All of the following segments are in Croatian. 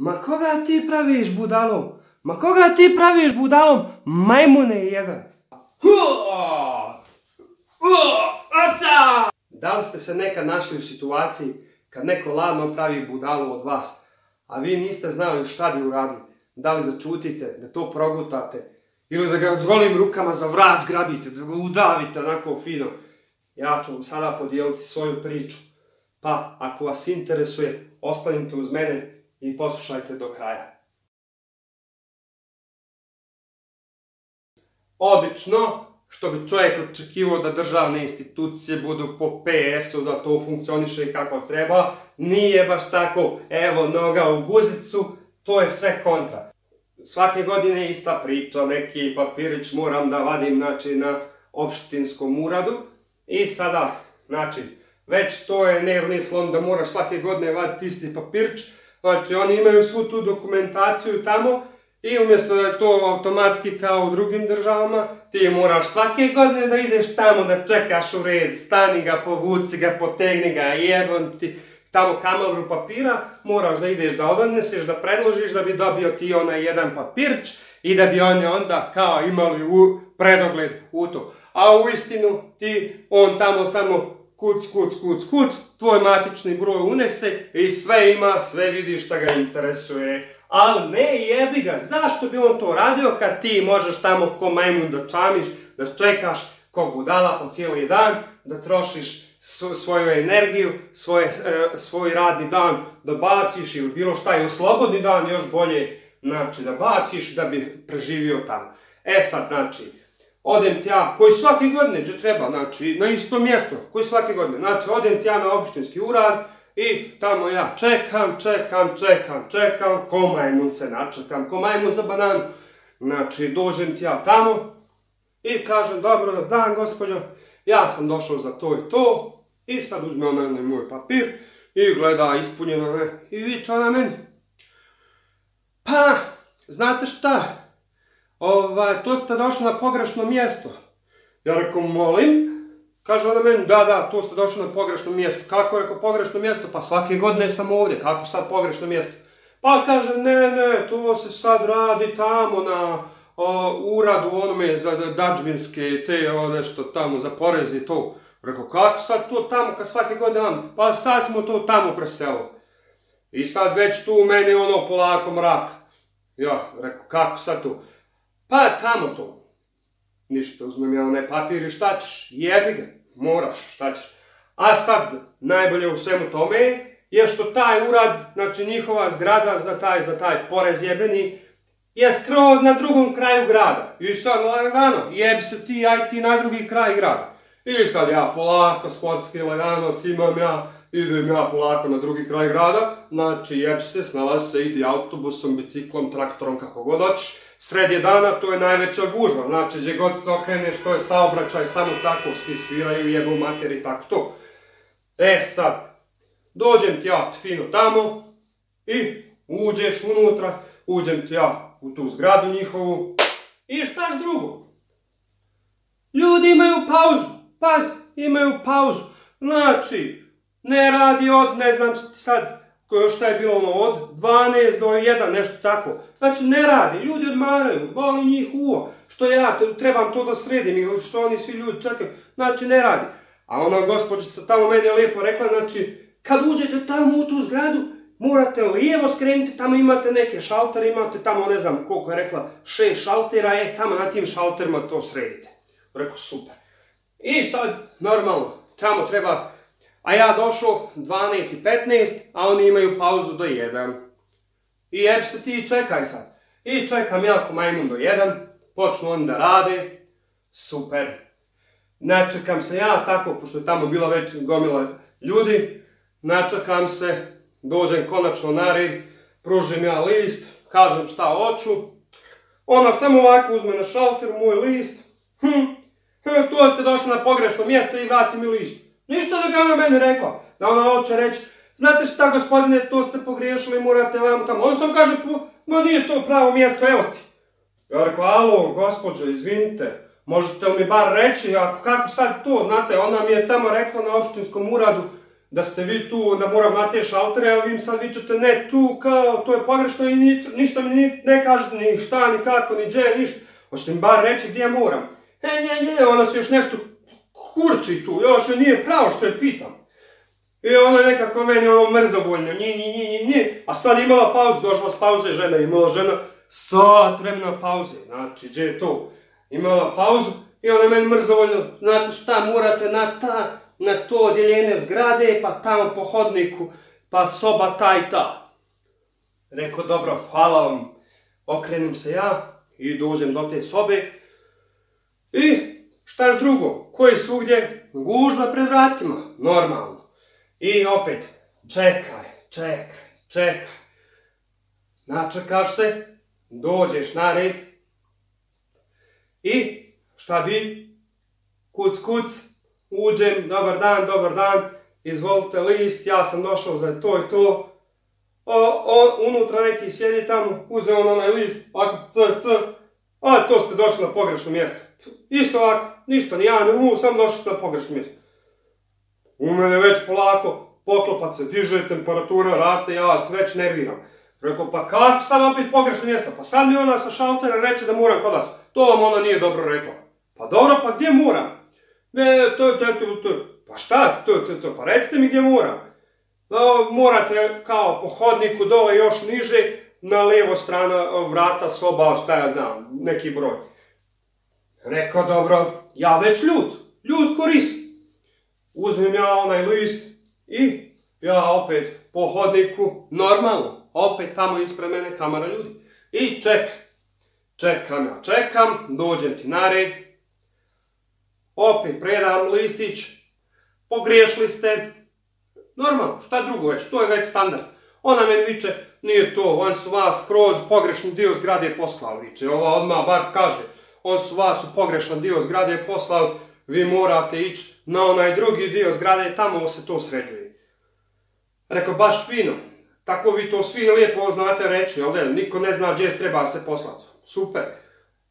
Ma koga ti praviš budalom? Ma koga ti praviš budalom? Majmune jedan. Da li ste se nekad našli u situaciji kad neko ladno pravi budalu od vas, a vi niste znali šta bi uradili? Da li da čutite, da to progutate, ili da ga golim rukama za vrat zgrabite, da ga udavite onako fino? Ja ću vam sada podijeliti svoju priču. Pa, ako vas interesuje, ostanite uz mene i poslušajte do kraja. Obično, što bi čovjek očekivao da državne institucije budu po PS-u, da to funkcioniše kako treba, nije baš tako, evo noga u guzicu, to je sve kontra. Svake godine je ista priča, neki papirić moram da vadim na opštinskom uradu i sada, već to je nervni slom da moraš svake godine vaditi isti papirić, znači oni imaju svu tu dokumentaciju tamo i umjesto da je to automatski kao u drugim državama, ti moraš svake godine da ideš tamo da čekaš u red, stani ga, povuci ga, potegni ga, jebam ti tamo kamaru papira, moraš da ideš da odneseš, da predložiš da bi dobio ti onaj jedan papirć i da bi oni onda kao imali predogled u to. A u istinu ti, on tamo samo kuc, tvoj matični broj unese i sve ima, sve vidiš šta ga interesuje. Ali ne, jebi ga, zašto bi on to radio kad ti možeš tamo ko majmun da čamiš, da čekaš ko budala po cijeli dan, da trošiš svoju energiju, svoj radni dan da baciš ili bilo šta, ili slobodni dan još bolje, da baciš da bi preživio tamo. E sad, odem ti ja, koji svake godine, gdje treba, na isto mjesto, koji svake godine, odem ti ja na opštinski urad i tamo ja čekam, ko majmun se načekam, ko majmun za bananu. Dođem ti ja tamo i kažem, dobro dan gospođo, ja sam došao za to i to, i sad uzme onaj moj papir i gleda ispunjeno i viče ona meni. Pa, znate šta, to ste došli na pogrešno mjesto. Ja rekao, molim? Kaže ona meni, da, to ste došli na pogrešno mjesto. Kako je rekao pogrešno mjesto? Pa svake godine sam ovdje, kako sad pogrešno mjesto? Pa kaže, ne, to se sad radi tamo na uradu onome za dadžbinske, te nešto tamo za porez i to. Rekao, kako sad to tamo kad svake godine vam? Pa sad smo to tamo preselili. I sad već tu u meni polako mrak. Ja, rekao, kako sad to? Pa tamo to. Ništa, uzmem ja onaj papir i šta ćeš? Jebi ga, moraš, šta ćeš? A sad, najbolje u svemu tome je što taj urad, njihova zgrada za taj porez jebeni, je skroz na drugom kraju grada. I sad lagano, jebi se ti, aj ti na drugi kraj grada. I sad ja polako, sportski lagano, cimam ja, idem ja polako na drugi kraj grada, jebi se, snalazi se, idi autobusom, biciklom, traktorom, kako god hoćeš. Sred je dana, to je najveća gužva, gdje god se okreneš, to je saobraćaj, samo tako svi sviraju, jebu mater i tako to. E sad, dođem ti ja fino tamo i uđeš unutra, uđem ti ja u tu zgradu njihovu i štaš drugo? Ljudi imaju pauzu, pazi, imaju pauzu, ne radi od, ne znam sad, šta je bilo od 12 do 1, nešto tako. Ne radi, ljudi odmaraju, boli njih uvo, što ja trebam to da sredim ili što oni svi ljudi čekaju, ne radi. A ona gospođica tamo meni je lijepo rekla, kad uđete tamo u tu zgradu, morate lijevo skrenuti, tamo imate neke šaltere, imate tamo, ne znam koliko je rekla, 6 šaltera, tamo na tim šalterima to sredite. Rekao, super. I sad, normalno, tamo treba. A ja došao 12:15, a oni imaju pauzu do 1. I jeb se ti čekaj sad. I čekam ja ko majmun do 1, počnu oni da rade, super. Načekam se ja tako, pošto je tamo bila već gomila ljudi, načekam se, dođem konačno na red, pružim ja list, kažem šta hoću. Ona samo ovako uzme na šalter moj list, to ste došli na pogrešno mjesto i vrati mi list. Ništa da bi ona meni rekla, da ona hoće reći, znate šta gospodine, to ste pogriješili, morate vam tamo. On sam kaže, ma nije to pravo mjesto, evo ti. Ja rekao, alo, gospođo, izvinite, možete li mi bar reći, kako sad to, znate, ona mi je tamo rekla na opštinskom uradu, da ste vi tu, da moram na te šaltere, a vi sad vičete ne tu, kao, to je pogrešno i ništa mi ne kažete ni šta, ni kako, ni dže, ništa. Hoćete mi bar reći gdje moram. Ne, ona se još nešto kurči tu, još joj nije pravo što je pitam. I ona nekako meni mrzovoljna, a sad imala pauzu, došla s pauze žena, imala žena sat vremena pauze, znači gdje je to. Imala pauzu i ona meni mrzovoljno, znate šta, morate na to odjeljenje zgrade, pa tamo po hodniku, pa soba ta i ta. Rekao, dobro, hvala vam, okrenem se ja i dođem do te sobe. I štaš drugo, koji svugdje gužva pred vratima, normalno. I opet, čekaj. Načekaš se, dođeš na red i šta bi? Kuc, uđem, dobar dan, izvolite list, ja sam došao za to i to. Unutra neki sjedi tamo, uzeo on onaj list, ovako a to ste došli na pogrešno mjesto. Isto ovako, ništa, ni ja, ni mu, samo došli ste na pogrešno mjesto. U mene već polako, poklopac se diže, temperatura raste, ja vas već nerviram. Rekao, pa kako sad opet pogrešno mjesto? Pa sad mi ona sa šaltera reče da moram kod vas. To vam ona nije dobro rekla. Pa dobro, pa gdje moram? Pa šta, pa recite mi gdje moram. Morate kao po hodniku dole još niže, na lijevo strana vrata, soba, šta ja znam, neki broj. Rekao, dobro, ja već ljud koris. Uzmem ja onaj list i ja opet po hodniku, normalno, opet tamo ispred mene kamera ljudi. I čekam, dođem ti na red, opet predam listić, pogriješili ste, normalno, šta drugo već, to je već standard. Ona meni viče, nije to, on su vas kroz pogrešni dio zgrade poslali, viče, ova odmah bar kaže, on su vas u pogrešan dio zgrade poslali, vi morate ići na onaj drugi dio zgrade, tamo se to sređuje. Rekao, baš fino, tako vi to svi lijepo znate reći, jel' niko ne zna gdje treba se poslati. Super.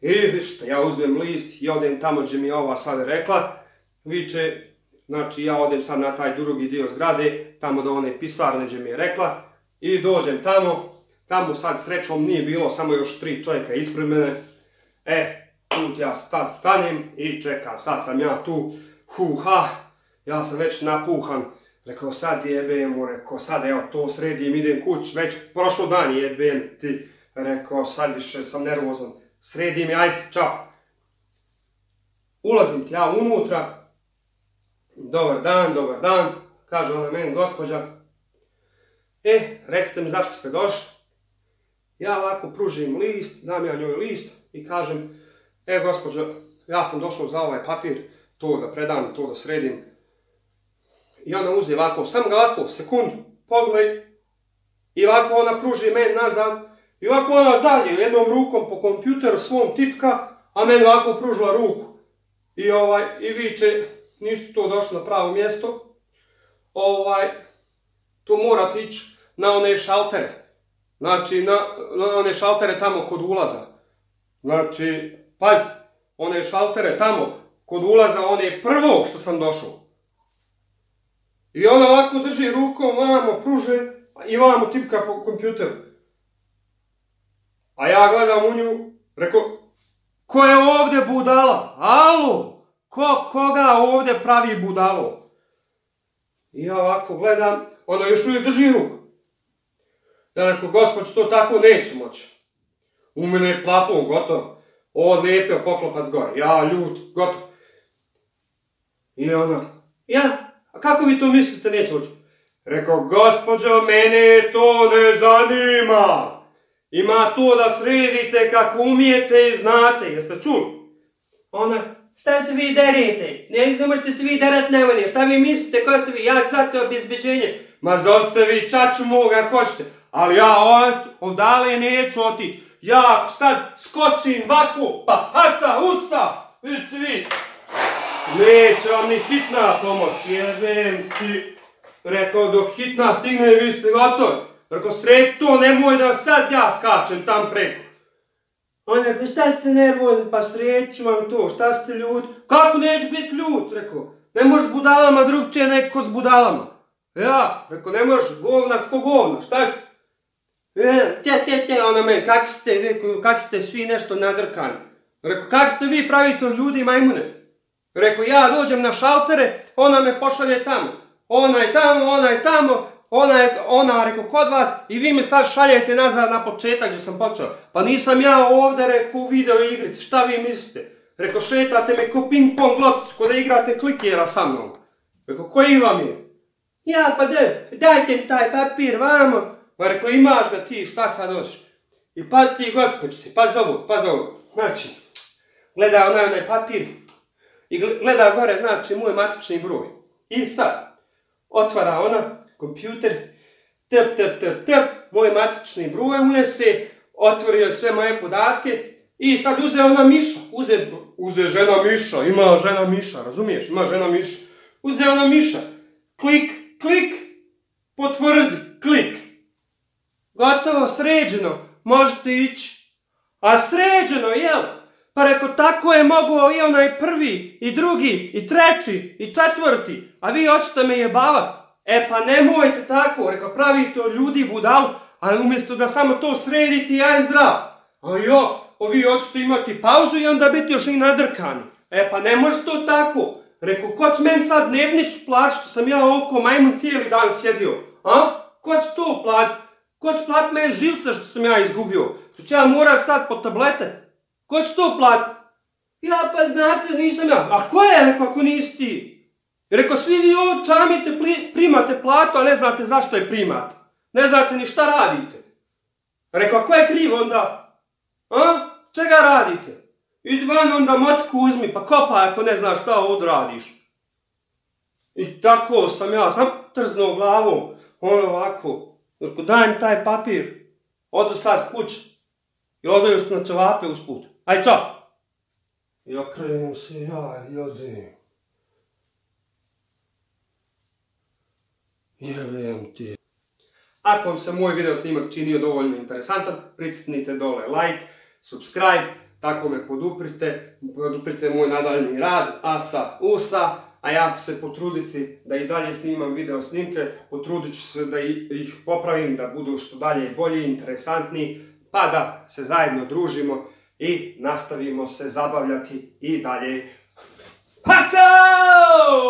I što ja uzmem list i odem tamo gdje mi je ova sad rekla, viče, znači ja odem sad na taj drugi dio zgrade, tamo do one pisarne gdje mi je rekla, i dođem tamo sad srećom nije bilo, samo još 3 čovjeka ispred mene. Tu ja stanem i čekam, sad sam ja tu, ja sam već napuhan. Rekao, sad jebem, rekao, sad evo to sredim, idem kuć, već prošlo dan jebem ti. Rekao, sad više sam nervozan, sredim i ajde, čao. Ulazim ti ja unutra, dobar dan, kaže ona meni, gospođa. Recite mi zašto ste došli. Ja ovako pružim list, dam ja njoj list i kažem, gospođo, ja sam došao za ovaj papir, to da predam, to da sredim. I ona uzi ovako, samo ga ovako, sekundu, pogled, i ovako ona pruži meni nazad, i ovako ona dalje, jednom rukom po kompjuteru svom tipka, a meni ovako pružila ruku. I viče, niste to došli na pravo mjesto, tu morate ići na one šaltere. Znači, na one šaltere tamo kod ulaza. Znači, pazi, one šaltere tamo kod ulaza, one prvog što sam došao. I ona ovako drži rukom, vamo pruže i vamo tipka po kompjuteru. A ja gledam u nju, rekao, ko je ovdje budala? Alo? Koga ovdje pravi budalo? I ja ovako gledam, ona još uvijek drži ruku. Ja rekao, gospođo, to tako neće moći. U mene je plafon gotovo. Odlijepio poklopac gore. Ja ljut, gotovo. I ona, a kako vi to mislite neće moći? Rekao, gospođo, mene to ne zanima. Ima to da sredite kako umijete i znate. Jeste čuli? Ona, šta se vi derete? Ne možete se vi derat na mene. Šta vi mislite, ko ste vi? Ja ću sad to obezbeđenje. Ma zovite vi čaču moga ako hoćete. Ali ja odale neću otići. Ja sad skočim ovako, pa hasa, usa. Vidite. Neće vam ni hitna pomoć. Jebem ti. Rekao, dok hitna stigne vi ste gotovi. Rekao, sred to, nemoj da sad ja skačem tam preko. On je, šta ste nervozni, pa sreću vam to, šta ste ljud? Kako neće biti ljud, rekao. Ne možeš s budalama drugčije neko s budalama. Ja, rekao, ne možeš, govna, ko govna, šta ću? Ona meni, kak ste svi nešto nadrkani? Rekao, kak ste vi pravite od ljudi majmune? Rekao, ja dođem na šaltere, ona me pošalje tamo. Ona je tamo, ona, rekao, kod vas i vi me sad šaljete nazad na početak gdje sam počeo. Pa nisam ja ovdje, rekao, u video igrici, šta vi mislite? Rekao, šetate me ko ping pong lopticu, ko da igrate klikera sa mnom. Rekao, koji vam je? Ja, pa dajte mi taj papir vamo. Pa rekao, imaš ga ti, šta sad hoćeš? I pazi ti, gospođice, pazi ovo. Znači, gleda onaj papir i gleda gore, znači, moj matični broj. I sad, otvara ona kompjuter, moj matični broj unese, otvorio sve moje podatke i sad uze ona Miša, uze žena Miša, ima žena Miša, razumiješ, ima žena Miša. Uze ona Miša, klik, potvrdi, klik. Gotovo, sređeno, možete ići. A sređeno, jel? Pa rekao, tako je mogao i onaj prvi, i drugi, i treći, i četvrti, a vi hoćete me jebavat. Pa nemojte tako, rekao, pravite od ljudi budalu, ali umjesto da samo to sredite, ja je zdrav. A vi hoćete imati pauzu i onda biti još i nadrkani. Pa ne može to tako. Rekao, ko će meni sad dnevnicu platiti što sam ja oko majmun cijeli dan sjedio? Ko će to platiti? Ko će platiti meni živce što sam ja izgubio? Što će ja morat sad po tablete? Ko će to platiti? Ja pa znate, nisam ja. A ko je, rekao, ako nisi ti? Rekao, svi vi ovo čamite, primate platu, a ne znate zašto je primate. Ne znate ni šta radite. Rekao, a ko je kriv onda? Čega radite? Idi van onda motiku uzmi, pa kopaj ako ne znaš šta odradiš. I tako sam ja, sam trznuo glavom, ovako. Rekao, daj mi taj papir, odu sad kući. I odu još na ćevape usput. Aj, čao! I okrenem se ja i odem. Jebem ti. Ako vam se moj video snimak činio dovoljno interesantan, pritisnite dole like, subscribe, tako me poduprite moj nadaljni rad, asa, usa, a ja ću se potruditi da i dalje snimam video snimke, potrudit ću se da ih popravim, da budu što dalje bolji, interesantniji, pa da se zajedno družimo i nastavimo se zabavljati i dalje. Pasao!